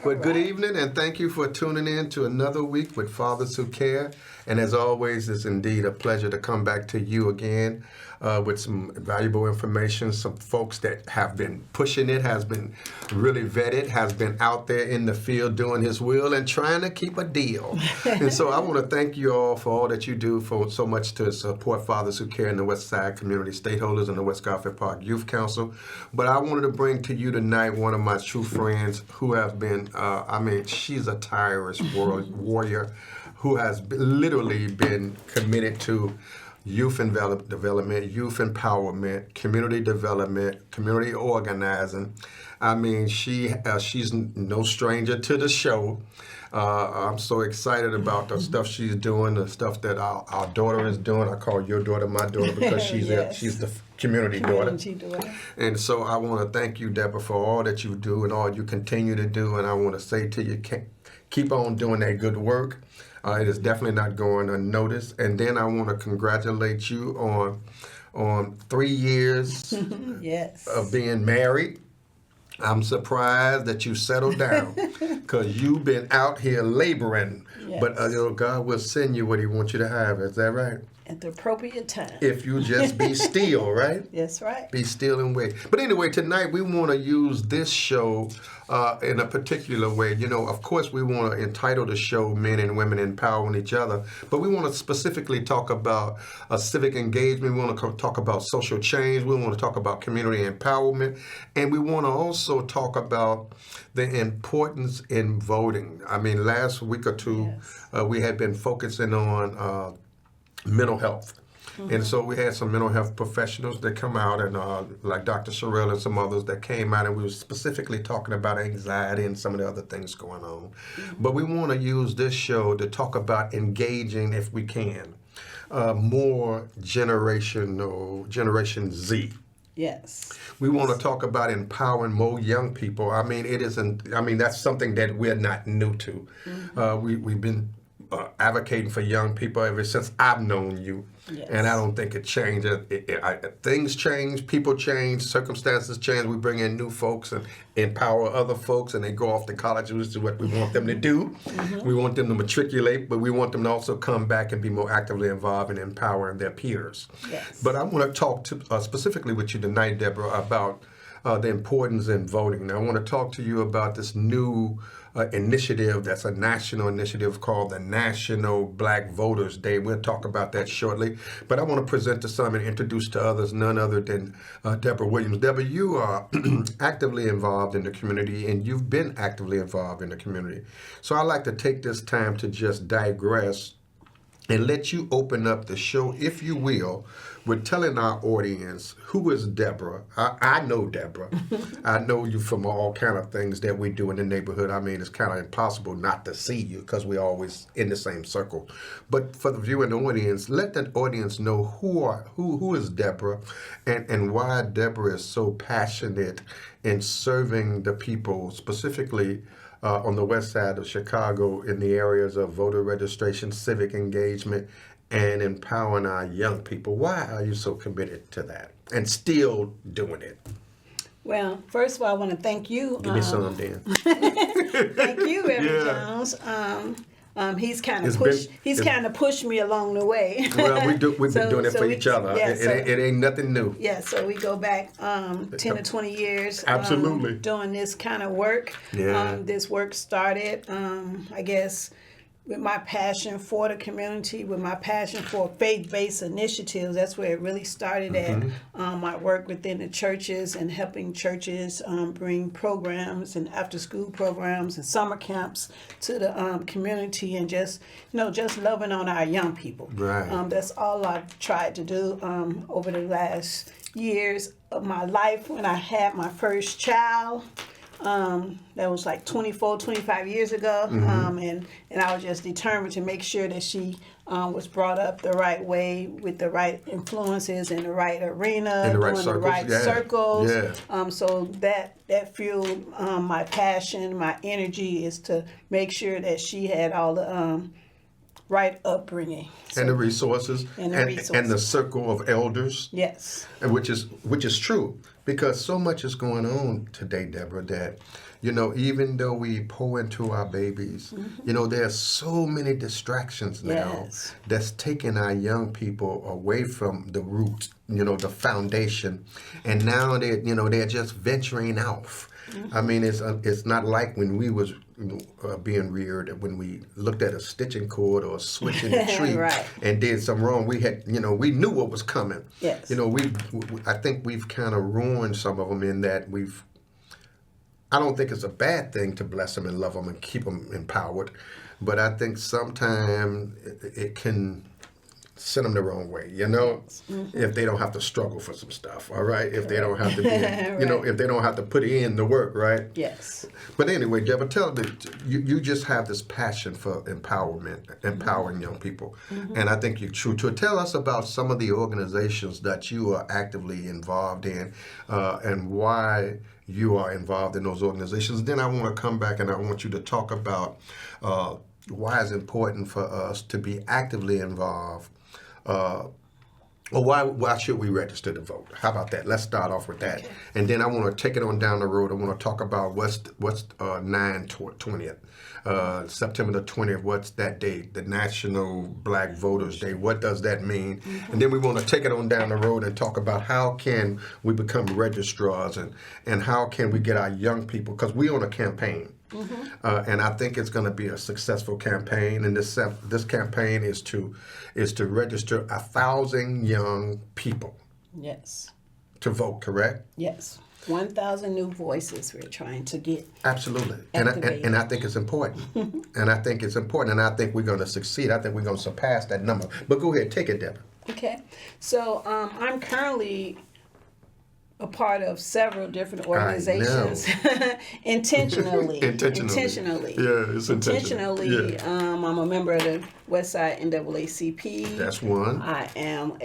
But good evening, and thank you for tuning in to another week with Fathers Who Care. And as always, it's indeed a pleasure to come back to you again with some valuable information. Some folks that have been pushing it, has been really vetted, has been out there in the field doing his will and trying to keep a deal. And so I want to thank you all for all that you do for so much to support Fathers Who Care in the Westside community, stakeholders, and the West Garfield Park Youth Council. But I wanted to bring to you tonight one of my true friends who has been, she's a tireless warrior who has literally been committed to youth development, youth empowerment, community development, community organizing. I mean, she's no stranger to the show. I'm so excited about the stuff she's doing, the stuff that our daughter is doing. I call your daughter my daughter because she's the community daughter. And so I want to thank you, Deborah, for all that you do and all you continue to do. And I want to say to you, keep on doing that good work. It is definitely not going unnoticed. And then I want to congratulate you on 3 years of being married. I'm surprised that you settled down because you've been out here laboring. Yes. But God will send you what he wants you to have. Is that right? At the appropriate time. If you just be still, right? That's right. Be still and wait. But anyway, tonight we want to use this show in a particular way. You know, of course, we want to entitle the show Men and Women Empowering Each Other, but we want to specifically talk about civic engagement. We want to talk about social change. We want to talk about community empowerment. And we want to also talk about the importance in voting. I mean, last week or two, we had been focusing on mental health. Mm-hmm. And so we had some mental health professionals that come out and like Dr. Sherrill and some others that came out, and we were specifically talking about anxiety and some of the other things going on. Mm-hmm. But we want to use this show to talk about engaging, if we can, more Generation Z. Yes. We want to talk about empowering more young people. I mean, that's something that we're not new to. Mm-hmm. We've been advocating for young people ever since I've known you. Yes. And I don't think it changed. Things change, people change, circumstances change. We bring in new folks and empower other folks, and they go off to college, which is what we want them to do. Mm-hmm. We want them to matriculate, but we want them to also come back and be more actively involved in empowering their peers. Yes. But I want to talk specifically with you tonight, Deborah, about the importance in voting. Now, I want to talk to you about this new initiative that's a national initiative called the National Black Voters Day. We'll talk about that shortly. But I want to present to some and introduce to others none other than Deborah Williams. Deborah, you are actively involved in the community, and you've been actively involved in the community. So I'd like to take this time to just digress and let you open up the show, if you will, with telling our audience, who is Deborah? I know Deborah. I know you from all kind of things that we do in the neighborhood. I mean, it's kind of impossible not to see you because we're always in the same circle. But for the viewing audience, let that audience know who is Deborah and why Deborah is so passionate in serving the people, specifically on the west side of Chicago in the areas of voter registration, civic engagement, and empowering our young people. Why are you so committed to that and still doing it? Well, first of all, I want to thank you. Give me some, Dan. Thank you, Reverend Jones. He's kind of pushed me along the way. Well, we've been doing it for each other. Yeah, it ain't nothing new. Yeah, so we go back 10 to 20 years. Absolutely. Doing this kind of work. Yeah. This work started, I guess, with my passion for the community, with my passion for faith-based initiatives. That's where it really started at. My work within the churches and helping churches bring programs and after-school programs and summer camps to the community, and just loving on our young people. Right. That's all I've tried to do over the last years of my life. When I had my first child, that was like 25 years ago. And I was just determined to make sure that she was brought up the right way with the right influences in the right arena, in the right doing circles. the right circles. Yeah. So that fueled my passion, my energy is to make sure that she had all the right upbringing. So, and the resources, and the and resources. the circle of elders, yes. and which is true, because so much is going on today, Deborah, that even though we pour into our babies, there's so many distractions now Yes. that's taking our young people away from the root, the foundation, and now they're just venturing off. I mean, it's not like when we was being reared, when we looked at a stitching cord or a switch in the tree Right. and did something wrong. We had, we knew what was coming. Yes. I think we've kind of ruined some of them in that I don't think it's a bad thing to bless them and love them and keep them empowered, but I think sometimes it can send them the wrong way, if they don't have to struggle for some stuff, all right? If they don't have to be, Right. if they don't have to put in the work, right? Yes. But anyway, Deborah, tell me, you just have this passion for empowerment, empowering young people, and I think you're true to it. Tell us about some of the organizations that you are actively involved in, and why you are involved in those organizations. Then I want to come back and I want you to talk about why it's important for us to be actively involved. Or why should we register to vote? How about that? Let's start off with that. Okay. And then I want to take it on down the road. I want to talk about what's 9/20th, September the 20th. What's that date? The National Black Voters Day. What does that mean? And then we want to take it on down the road and talk about how can we become registrars and how can we get our young people, because we're on a campaign. And I think it's going to be a successful campaign. And this campaign is to register 1,000 young people. Yes. To vote, correct? Yes. 1,000 new voices we're trying to get. Absolutely. And I think it's important. And I think it's important. And I think we're going to succeed. I think we're going to surpass that number. But go ahead, take it, Deborah. Okay. So I'm currently a part of several different organizations. Intentionally. Intentionally. Yeah, it's intentional. Intentionally. Yeah. I'm a member of the Westside NAACP. That's one. I am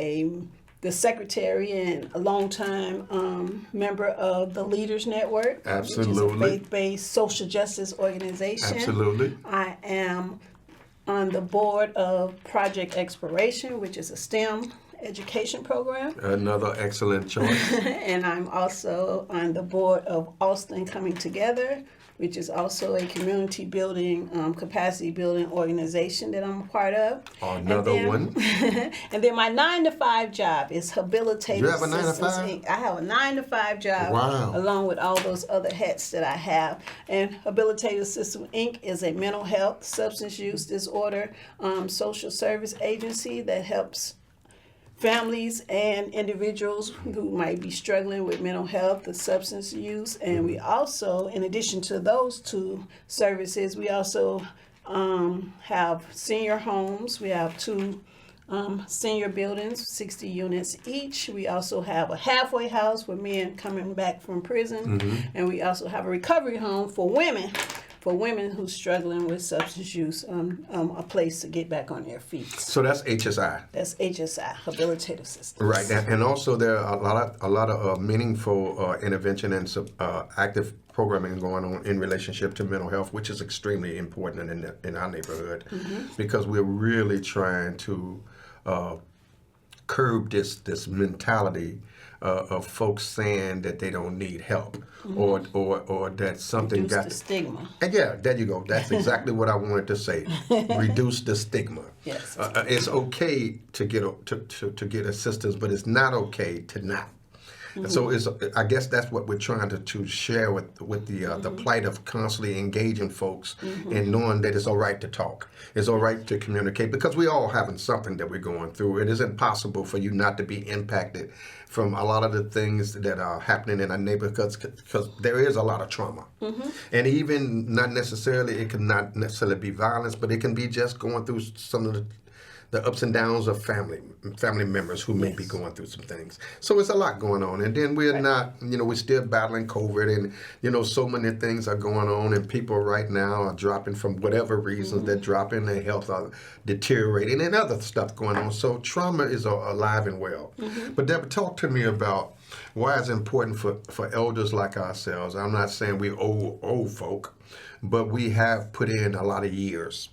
the secretary and a longtime member of the Leaders Network. Absolutely. Which is a faith-based social justice organization. Absolutely. I am on the board of Project Exploration, which is a STEM education program. Another excellent choice. And I'm also on the board of Austin Coming Together, which is also a community building, capacity building organization that I'm a part of. Another one. And then my 9-to-5 job is Habilitative You have a Systems 9 to 5? Inc. I have a 9-to-5 job. Wow. Along with all those other hats that I have. And Habilitative Systems Inc. is a mental health, substance use disorder, social service agency that helps families and individuals who might be struggling with mental health and substance use. And we also, in addition to those two services, we also have senior homes. We have 2 senior buildings, 60 units each. We also have a halfway house for men coming back from prison. And we also have a recovery home for women who's struggling with substance use, a place to get back on their feet. So that's HSI. That's HSI, Habilitative Systems. Right, and also there are a lot of meaningful intervention and active programming going on in relationship to mental health, which is extremely important in our neighborhood, because we're really trying to curb this mentality of folks saying that they don't need help, or that something Reduce the stigma. And yeah, there you go. That's exactly what I wanted to say. Reduce the stigma. Yes. It's okay to get assistance, but it's not okay to not. So I guess that's what we're trying to share with the plight of constantly engaging folks and knowing that it's all right to talk. It's all right to communicate, because we all having something that we're going through. It is impossible for you not to be impacted from a lot of the things that are happening in our neighborhoods, because there is a lot of trauma. And even not necessarily, it can not necessarily be violence, but it can be just going through some of the ups and downs of family members who may be going through some things. So it's a lot going on. And then we're not, we're still battling COVID, and, so many things are going on, and people right now are dropping from whatever reasons. They're dropping, their health are deteriorating, and other stuff going on. So trauma is alive and well. But Deborah, talk to me about why it's important for elders like ourselves. I'm not saying we're old folk, but we have put in a lot of years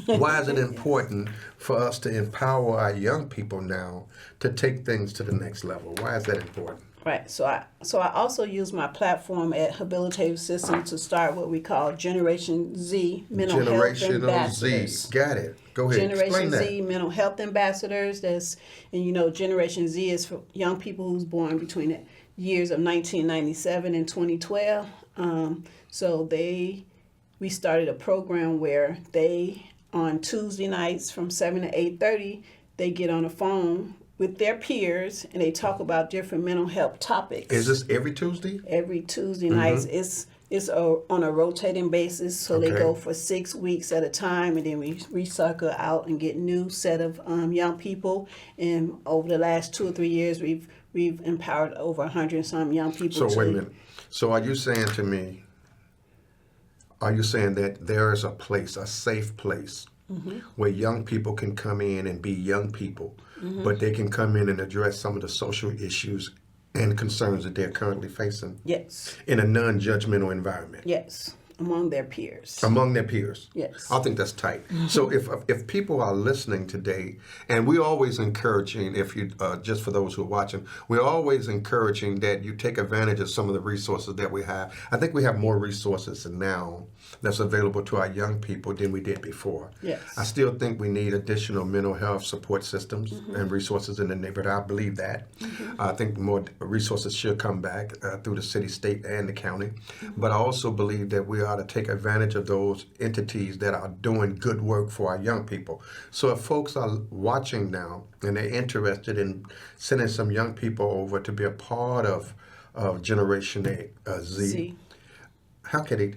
Why is it important for us to empower our young people now to take things to the next level? Why is that important? Right. So I also use my platform at Habilitative Systems to start what we call Generation Z mental health Generational ambassadors. Z. Got it. Go ahead. Generation Explain that. Z mental health ambassadors. Generation Z is for young people who's born between the years of 1997 and 2012. We started a program where they, on Tuesday nights from 7 to 8:30, they get on the phone with their peers and they talk about different mental health topics. Is this every Tuesday? Every Tuesday nights. It's on a rotating basis, so they go for 6 weeks at a time, and then we recycle out and get new set of young people. And over the last 2 or 3 years, we've empowered over 100 and some young people. So wait a minute. So are you saying to me? Are you saying that there is a place, a safe place, where young people can come in and be young people, but they can come in and address some of the social issues and concerns that they're currently facing? Yes. In a non-judgmental environment? Yes. Among their peers. Among their peers? Yes. I think that's tight. So if people are listening today, and we're always encouraging, if you just for those who are watching, we're always encouraging that you take advantage of some of the resources that we have. I think we have more resources now that's available to our young people than we did before. Yes. I still think we need additional mental health support systems and resources in the neighborhood. I believe that. I think more resources should come back through the city, state, and the county. But I also believe that we ought to take advantage of those entities that are doing good work for our young people. So if folks are watching now and they're interested in sending some young people over to be a part of Generation Z, how could they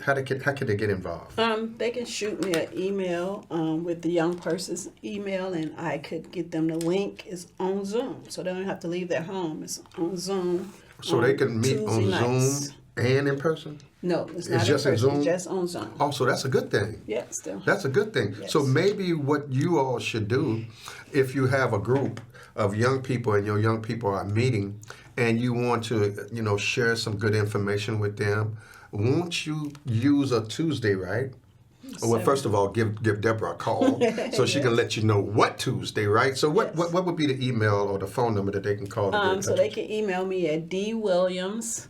get involved? They can shoot me an email with the young person's email, and I could get them the link. It's on Zoom, so they don't have to leave their home. It's on Zoom. So they can meet Tuesday on nights. Zoom and in person? No, it's not just in in person. Zoom? It's just on Zoom. Oh, so that's a good thing. Yeah, still. That's a good thing. Yes. So maybe what you all should do, if you have a group of young people and your young people are meeting and you want to, share some good information with them, won't you use a Tuesday, right? Well, first of all, give Deborah a call so she can let you know what Tuesday, right? So what would be the email or the phone number that they can call? So they can email me at dwilliams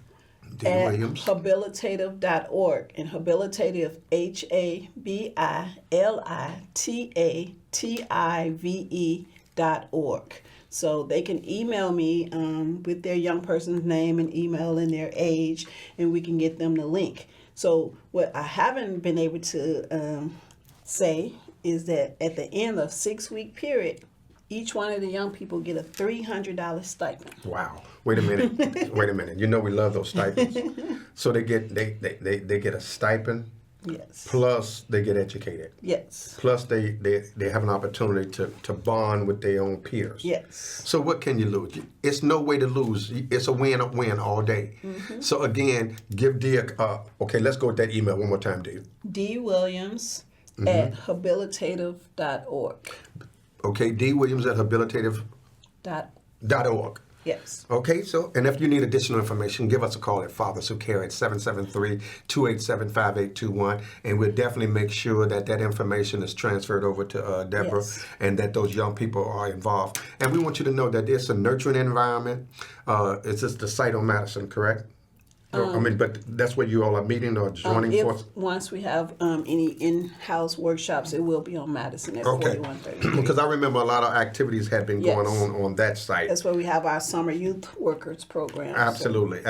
at habilitative.org, and habilitative habilitative.org. So they can email me with their young person's name and email and their age, and we can get them the link. So what I haven't been able to say is that at the end of 6-week period, each one of the young people get a $300 stipend. Wow! Wait a minute. Wait a minute. You know we love those stipends. So they get a stipend. Yes. Plus they get educated. Yes. Plus they have an opportunity to bond with their own peers. Yes. So what can you lose? It's no way to lose. It's a win all day. So again, give D okay, let's go with that email one more time, Dee. dwilliams at habilitative.org. Okay, D Williams at habilitative.org. Yes. Okay, so, and if you need additional information, give us a call at Fathers Who Care at 773-287-5821, and we'll definitely make sure that information is transferred over to Deborah, and that those young people are involved. And we want you to know that it's a nurturing environment. It's just the site on Madison, correct? But that's where you all are meeting or joining forces? Once we have any in-house workshops, it will be on Madison at 4130. Because I remember a lot of activities had been going on that site. That's where we have our summer youth workers program. Absolutely.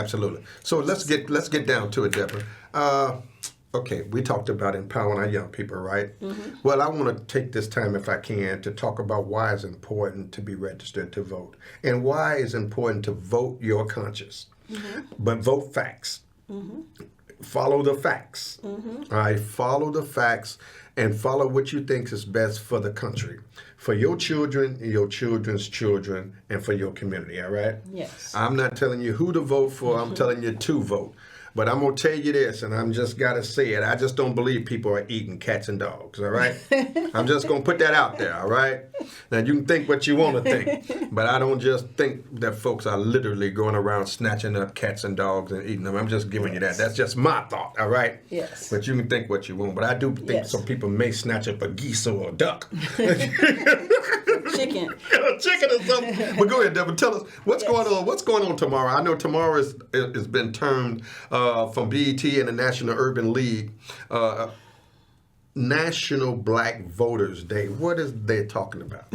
So let's get down to it, Deborah. Okay, we talked about empowering our young people, right? Well, I want to take this time, if I can, to talk about why it's important to be registered to vote, and why it's important to vote your conscience. But vote facts. Follow the facts. All right, follow the facts and follow what you think is best for the country, for your children, your children's children, and for your community, all right? Yes. I'm not telling you who to vote for. I'm telling you to vote. But I'm going to tell you this, and I'm just got to say it. I just don't believe people are eating cats and dogs, all right? I'm just going to put that out there, all right? Now, you can think what you want to think, but I don't just think that folks are literally going around snatching up cats and dogs and eating them. I'm just giving you that. That's just my thought, all right? Yes. But you can think what you want. But I do think some people may snatch up a geese or a duck. Chicken. Chicken or something. But go ahead, Deborah. Tell us what's going on. What's going on tomorrow? I know tomorrow has been termed from BET and the National Urban League National Black Voters Day. What is they talking about?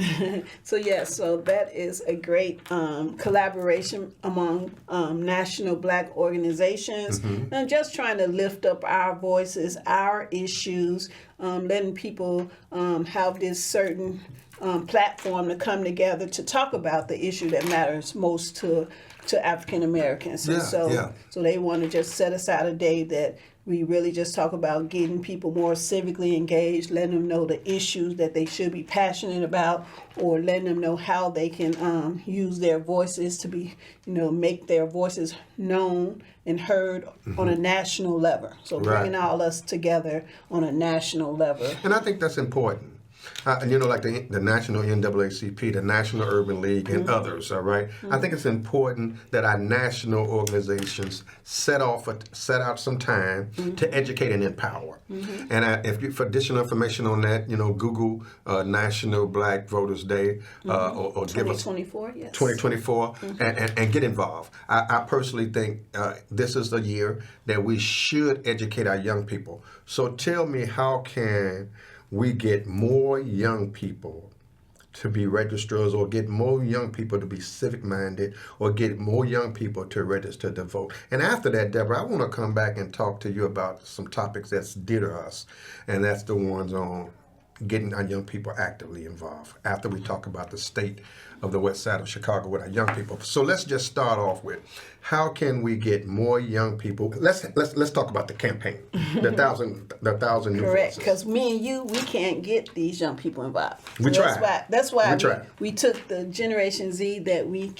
So that is a great collaboration among national Black organizations, and just trying to lift up our voices, our issues, letting people have this certain platform to come together to talk about the issue that matters most to African Americans. So they want to just set aside a day that we really just talk about getting people more civically engaged, letting them know the issues that they should be passionate about, or letting them know how they can use their voices to be, make their voices known and heard on a national level. So bringing all us together on a national level. And I think that's important. Like the National NAACP, the National Urban League, and others, all right? I think it's important that our national organizations set out some time to educate and empower. And for additional information on that, Google National Black Voters Day or give us 2024, yes. 2024, and get involved. I personally think this is the year that we should educate our young people. So tell me, how can we get more young people to be registrars, or get more young people to be civic-minded, or get more young people to register to vote? And after that, Deborah, I want to come back and talk to you about some topics that's dear to us, and that's the ones on getting our young people actively involved, after we talk about the state of the Westside of Chicago with our young people. So let's just start off with, how can we get more young people? Let's talk about the campaign, the thousand new Correct, voices. because me and you, we can't get these young people involved. We tried. That's why We tried. we took the Generation Z that we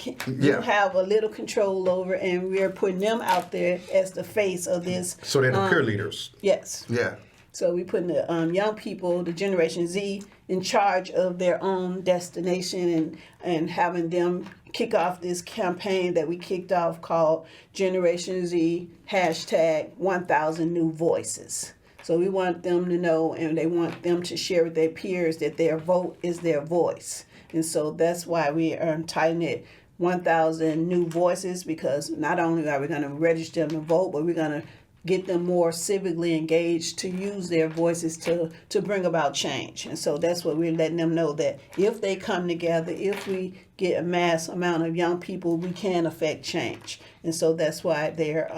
have a little control over, and we're putting them out there as the face of this. So they're the peer leaders. Yes. Yeah. So we putting the young people, the Generation Z, in charge of their own destination, and having them kick off this campaign that we kicked off called Generation Z #1000 New Voices. So we want them to know, and they want them to share with their peers that their vote is their voice. And so that's why we are entitling it 1,000 New Voices, because not only are we going to register them to vote, but we're going to get them more civically engaged to use their voices to bring about change. And so that's what we're letting them know, that if they come together, if we get a mass amount of young people, we can affect change. And so that's why they're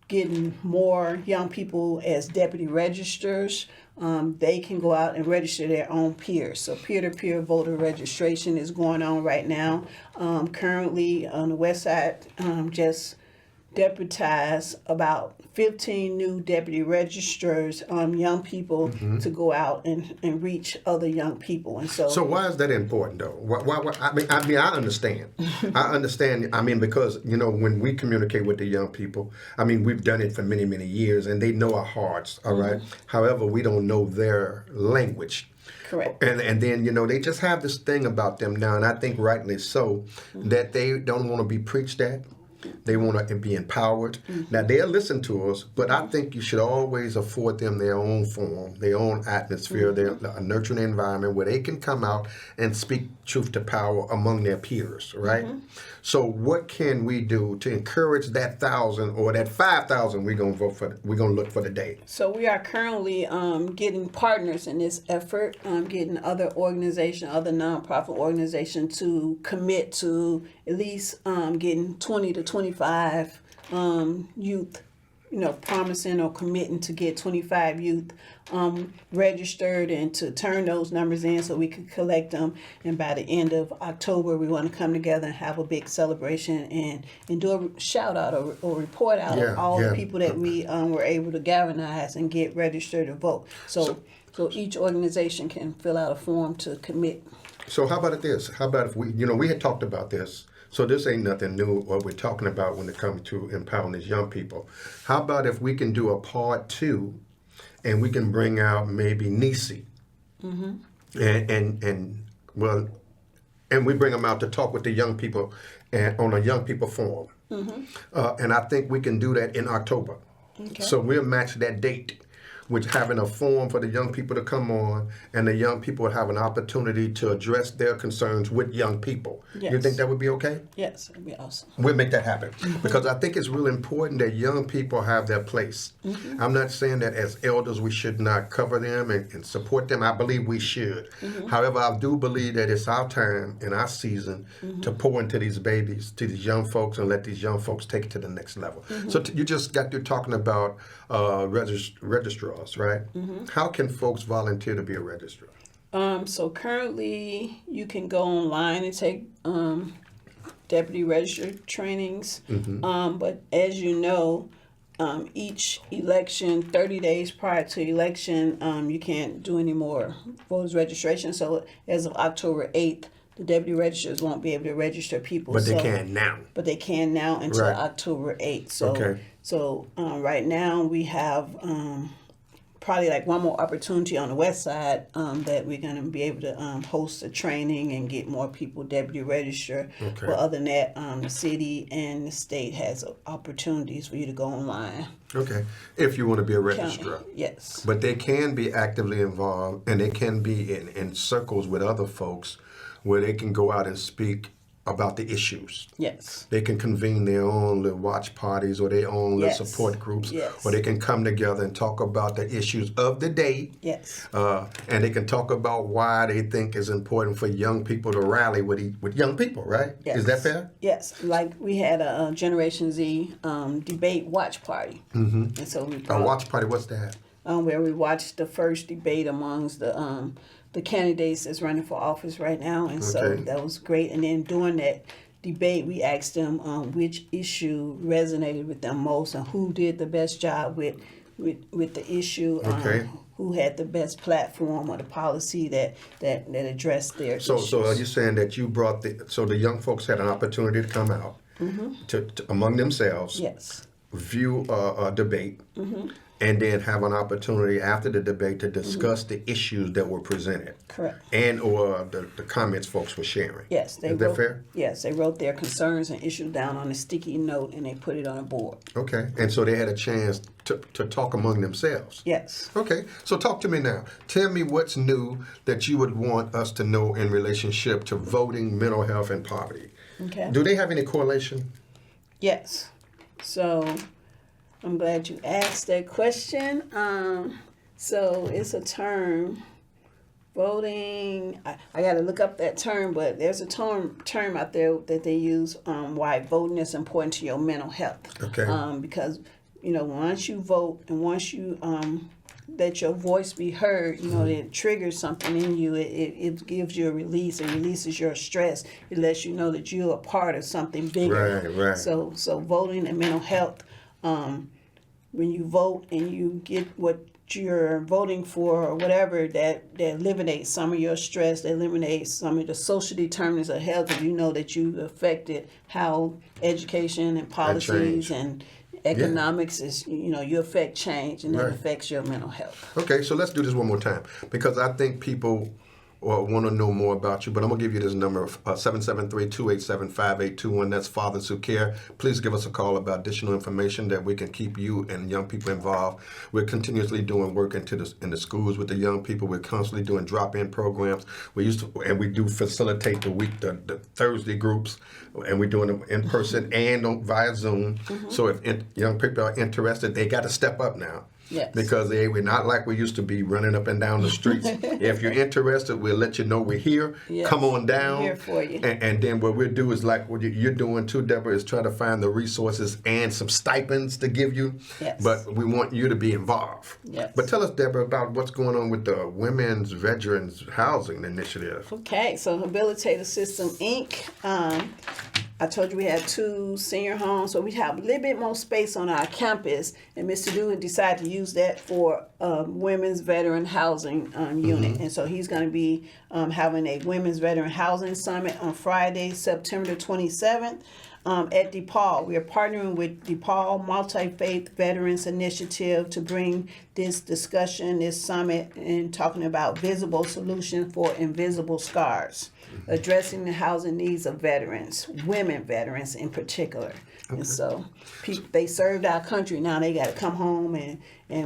getting more young people as deputy registers. They can go out and register their own peers. So peer-to-peer voter registration is going on right now. Currently on the Westside, just deputize about 15 new deputy registrars, young people, to go out and reach other young people. And so why is that important, though? Why, I understand. I understand. Because when we communicate with the young people, we've done it for many, many years, and they know our hearts. All right. However, we don't know their language. Correct. And then, they just have this thing about them now, and I think rightly so, that they don't want to be preached at. They want to be empowered. Now, they'll listen to us, but I think you should always afford them their own forum, their own atmosphere, a nurturing environment where they can come out and speak truth to power among their peers, right? So what can we do to encourage that 1,000 or that 5,000 we're going to look for today? So we are currently getting partners in this effort, getting other nonprofit organizations to commit to at least getting 20 to 25 youth, promising or committing to get 25 youth registered, and to turn those numbers in so we can collect them. And by the end of October, we want to come together and have a big celebration and do a shout out or report out of all the people that we were able to galvanize and get registered to vote. So each organization can fill out a form to commit. So how about this? How about if we had talked about this So this ain't nothing new what we're talking about when it comes to empowering these young people. How about if we can do a part 2 and we can bring out maybe Nisi and we bring them out to talk with the young people and on a young people forum. And I think we can do that in October. Okay. So we'll match that date with having a forum for the young people to come on, and the young people would have an opportunity to address their concerns with young people. Yes. You think that would be okay? Yes, it'd be awesome. We'll make that happen because I think it's really important that young people have their place. I'm not saying that as elders we should not cover them and support them. I believe we should. However, I do believe that it's our time and our season to pour into these babies, to these young folks, and let these young folks take it to the next level. So you just got through talking about registrars, right? How can folks volunteer to be a registrar? So currently, you can go online and take deputy registrar trainings. But as you know, each election, 30 days prior to election, you can't do any more voters registration. So as of October 8th, the deputy registrars won't be able to register people. But they can now. But they can now until Right. October 8th. So, Okay. so right now we have probably like one more opportunity on the Westside that we're going to be able to host a training and get more people deputy register. Okay. But other than that, the city and the state has opportunities for you to go online. Okay. If you want to be a registrar. Yes. But they can be actively involved, and they can be in circles with other folks where they can go out and speak about the issues. Yes. They can convene their own little watch parties or their own little Yes. support groups, Yes. or they can come together and talk about the issues of the day. Yes. And they can talk about why they think it's important for young people to rally with young people, right? Yes. Is that fair? Yes. Like we had a Generation Z debate watch party. And so we A brought, watch party, what's that? where we watched the first debate amongst the candidates that's running for office right now, and so Okay. that was great. And then during that debate, we asked them which issue resonated with them most and who did the best job with the issue. Okay. Who had the best platform or the policy that addressed their issues. So are you saying that you brought the young folks had an opportunity to come out to among themselves, Yes. view a debate, and then have an opportunity after the debate to discuss the issues that were presented. Correct. And or the comments folks were sharing. Yes, Is that fair? Yes, they wrote their concerns and issues down on a sticky note and they put it on a board. Okay. And so they had a chance to talk among themselves. Yes. Okay. So talk to me now. Tell me what's new that you would want us to know in relationship to voting, mental health, and poverty. Okay. Do they have any correlation? Yes. So I'm glad you asked that question. So it's a term, voting. I got to look up that term, but there's a term out there that they use why voting is important to your mental health. Okay. Because once you vote and once you let your voice be heard, it triggers something in you. It gives you a release. It releases your stress. It lets you know that you're a part of something bigger. Right. So voting and mental health, when you vote and you get what you're voting for or whatever, that eliminates some of your stress, that eliminates some of the social determinants of health, and you know that you've affected how education and policies and economics is, you affect change, and that affects your mental health. Okay, so let's do this one more time because I think people want to know more about you, but I'm going to give you this number, 773-287-5821. That's Fathers Who Care. Please give us a call about additional information that we can keep you and young people involved. We're continuously doing work in the schools with the young people. We're constantly doing drop-in programs. We do facilitate the Thursday groups, and we're doing them in person and via Zoom. So if young people are interested, they got to step up now. Yes. Because we're not like we used to be running up and down the streets. If you're interested, we'll let you know we're here. Yes. Come on down. We're here for you. And then what we'll do is like what you're doing too, Deborah, is try to find the resources and some stipends to give you. Yes. But we want you to be involved. Yes. But tell us, Deborah, about what's going on with the Women's Veterans Housing Initiative. Okay, so Habilitator System, Inc. I told you we had 2 senior homes, so we have a little bit more space on our campus, and Mr. Dewey decided to use that for women's veteran housing unit. And so he's going to be having a women's veteran housing summit on Friday, September 27th. At DePaul. We are partnering with DePaul Multi-Faith Veterans Initiative to bring this discussion, this summit, and talking about visible solutions for invisible scars, addressing the housing needs of veterans, women veterans in particular. And so they served our country, now they got to come home and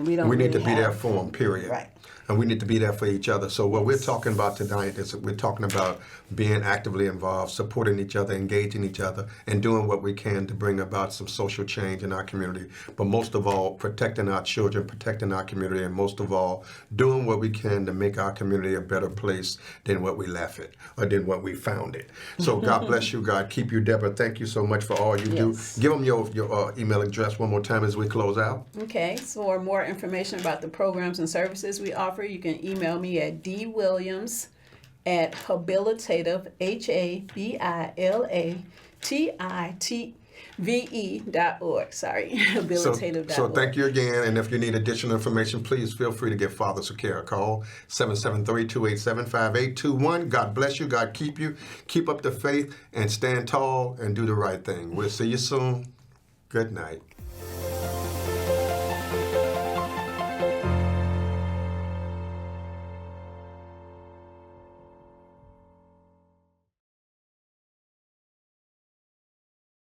we don't We need to really be there have- for them, period. Right. And we need to be there for each other. So what we're talking about tonight is we're talking about being actively involved, supporting each other, engaging each other, and doing what we can to bring about some social change in our community. But most of all, protecting our children, protecting our community, and most of all, doing what we can to make our community a better place than what we left it or than what we found it. So God bless you. God keep you, Deborah. Thank you so much for all you do. Give them your email address one more time as we close out. Okay, so for more information about the programs and services we offer, you can email me at dwilliams@habilitative, HABILATIVE.org. Sorry, habilitative.org. So thank you again. And if you need additional information, please feel free to give Father Sakir a call, 773-287-5821. God bless you. God keep you. Keep up the faith and stand tall and do the right thing. We'll see you soon. Good night.